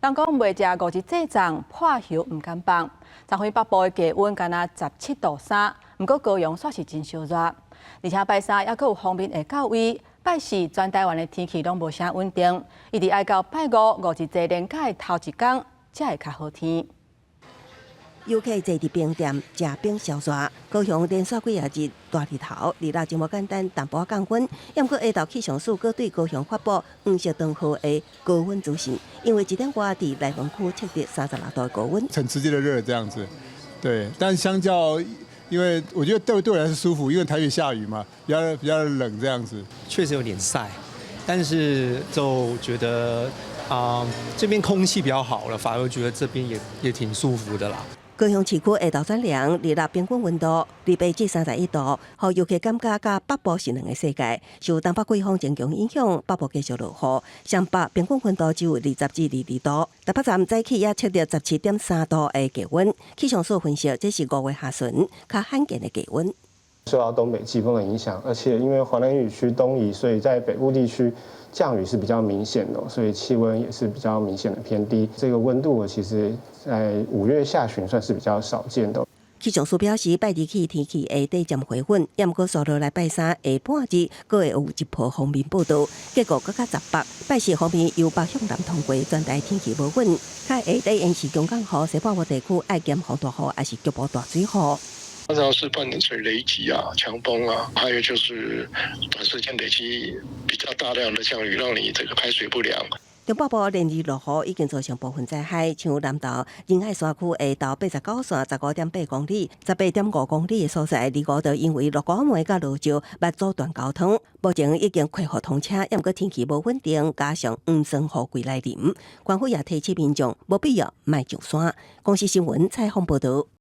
人讲袂食5日这粽，破喉唔敢放。昨昏北部的气温干那17.3度，不过高雄煞是真烧热。而且拜三还佫有方面会到位，拜四全台湾的天气拢无啥稳定，一直爱到拜5日这连假的头一天才会较好天。游客坐伫冰店食冰消热，高雄连续几日大日头，日落真无简单，淡薄降温。要毋过下昼气象署佫对高雄发布黄色灯号的高温资讯，因为1点外伫内蒙区测得36度的高温，很直接的热这样子。对，但相较，因为我觉得对我来说舒服，因为台北下雨嘛，比较冷这样子。确实有点晒，但是就觉得这边空气比较好了，反而觉得这边也挺舒服的啦。高雄市区下昼转凉，日落平均温度28至31度，互游客感觉甲北部是两个世界。受东北季风增强影响，北部继续落雨，湘北平均温度只有20至22度。台北站早起也测到17.3度的低温。气象署分析，这是5月下旬较罕见的低温。受到东北季风的影响，而且因为华南雨区东移，所以在北部地区降雨是比较明显的，所以气温也是比较明显的偏低。这个温度其实在5月下旬算是比较少见的。气象署表示，拜日起天气会逐渐回稳，也毋过受落来拜三下半日，阁会有一波方面报道，结果更加杂北。拜四方面由北向南通过，全台天气无稳，较会在沿市中港河、西半部地区爱兼风大雨，还是局部大水雨。常常是半点水雷击啊、强风啊，还有就是短时间累积比较大量的降雨，让你这个排水不良。中北部连日落雨已经造成部分灾害，像南投仁爱山区下到89线15.8公里、18.5公里的所在，离5道因为落雨梅甲落石，捌阻断交通。目前已经恢复通车，也毋过天气无稳定，加上黄霜雨季来临，官府也提醒民众无必要迈上山。公司新闻采访报道。